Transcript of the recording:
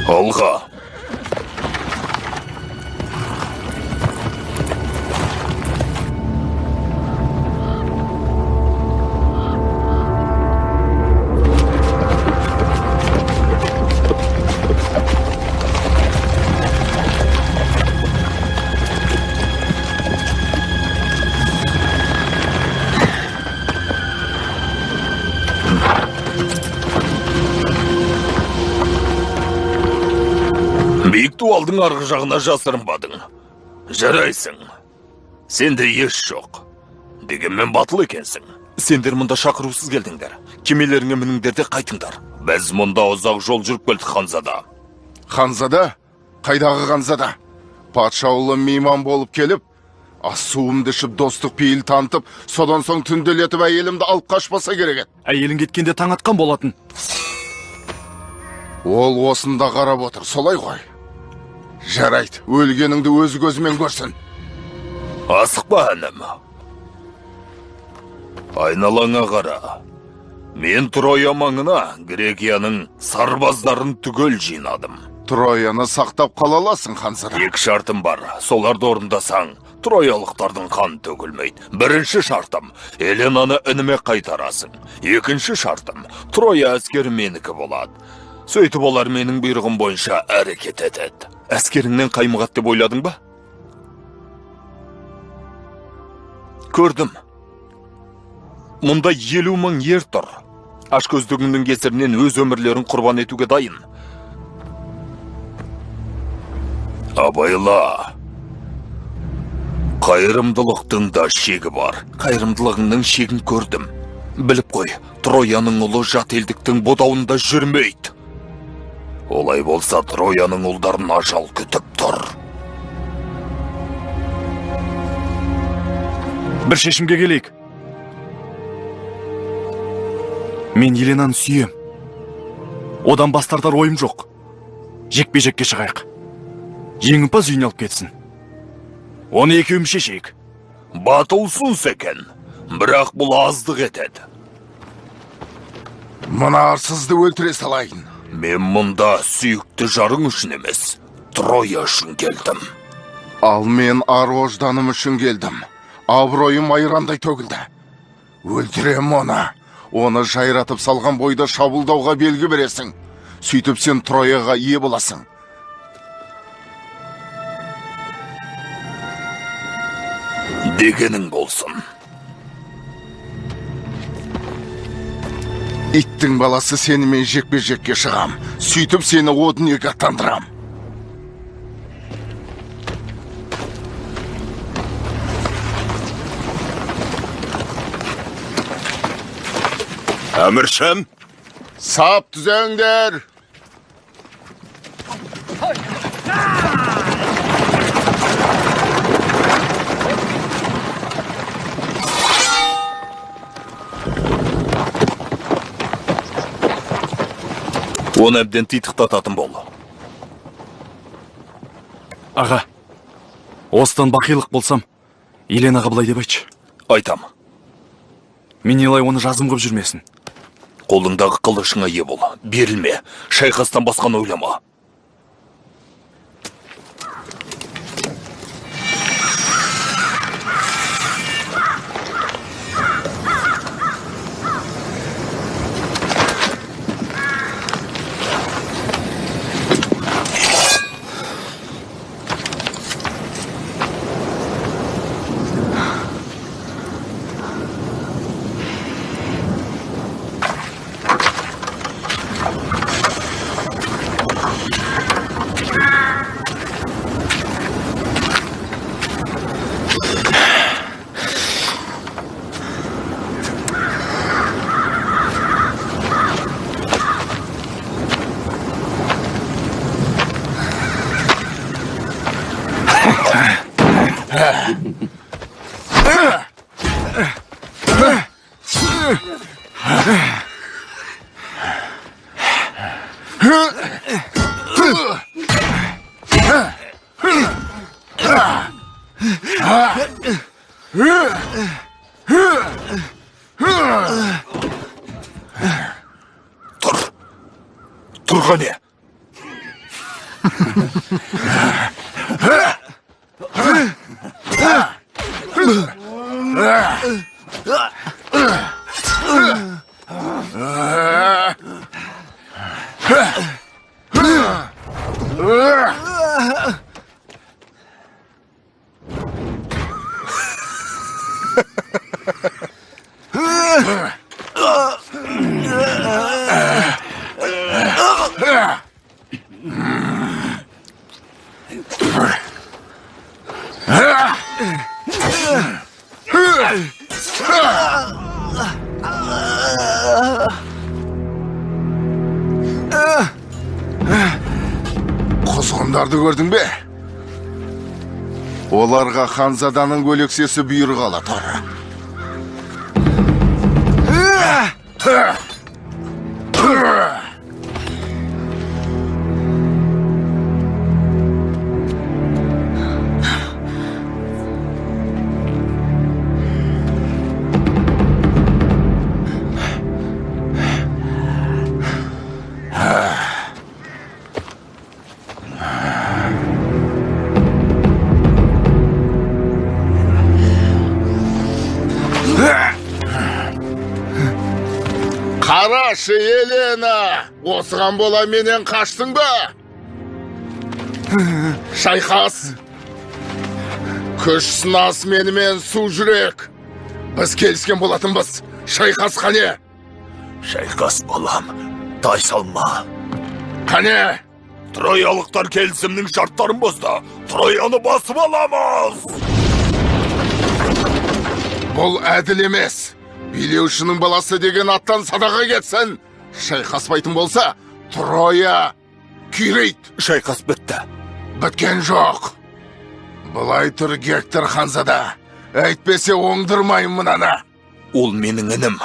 Алға. Биікту алдың арғы жағына жасырынбадың. Жарайсың. Сенде еш жоқ. Дегенмен батыл екенсің. Сендер мұнда шақырусыз келдіңдер. Кемелеріңе мініңдер де қайтыңдар. Біз мұнда ұзақ жол жүріп келдік Ханзада. Ханзада? Қайдағы Ханзада? Патша ұлы мейман болып келіп, ас суымды ішіп достық пейіл танытып, содан соң түнделетіп әйелімді алып қашпаса керек еді. Әйелің кеткенде таң атқан болатын. Ол осында қарап отыр, солай ғой. Жарайды, өлгеніңді өз көзімен көрсін. Асықпа, інім. Айналаңа қара. Мен Троя маңына Грекияның сарбаздарын түгел жинадым. Трояны сақтап қала аласың, Ханзада. Екі шартым бар. Соларды орындасаң, троялықтардың қан төгілмейді. Бірінші шартым, Еленаны ініме қайтарасың. Екінші шартым, Троя әскері менікі болады. Сөйтіп олар менің бұйрығым бойынша әрекет етеді. Әскеріңнен қаймығат деп ойладың ба? Көрдім. Мұнда 50 мың ер тұр. Ашкөздігіңнің кесірінен өз өмірлерін құрбан етуге дайын. Абайла. Қайырымдылықтың да шегі бар. Қайырымдылығыңның шегін көрдім. Біліп қой, Трояның ұлы жат елдіктің бодауында жүрмейді. Олай болса Трояның ұлдарын ажал күтіп тұр. Бір шешімге келейік. Мен Еленаны сүйем. Одан бастартар ойым жоқ. Жекпе-жекке шығайық. Жеңімпаз үйіне алып кетсін. Оны екеуіміз шешейік. Батылсың екен, бірақ бұл аздық етеді. Мұна арсызды өлтіре салайын. Мен мұнда сүйікті жарың үшін емес, Троя үшін келдім. Ал мен ар ожданым үшін келдім. Абыройым айрандай төгілді. Өлтірем оны. Оны жайратып салған бойда шабуылдауға белгі бересің. Сөйтіп сен Трояға ие боласың. Дегенің болсын. Иттің баласы сенімен жекпе-жекке шығам. Сөйтіп сені одынеге аттандырам. Әміршім? Сап түзеңдер! Оны әбден титықтататын бол. Аға, осыдан бақилық болсам, Еленаға былай деп айтшы. Айтам. Мен елай оны жазым қып жүрмесін. Қолыңдағы қылышыңа ие бол. Берілме. Шайқастан басқаны ойлама. Тұр қане. Құзғындарды көрдің бе? Оларға ханзаданың көлексесі бұйырғалы тұр. Қарашы, Елена, осыған бола менен қаштың ба? Шайқас, күш сынас менімен су жүрек. Біз келіскен болатынбыз. Шайқас қане? Шайқас балам, тай салма. Қане? Троялықтар келісімнің шарттарын бұзды. Трояны басып аламыз. Бұл әділ емес. Билеушінің баласы деген аттан садаға кетсін. Шайқаспайтын болса, Троя күйрейді. Шайқас бітті. Біткен жоқ. Бұлай тұр Гектор ханзада. Әйтпесе оңдырмайын мұнаны. Ол менің інім.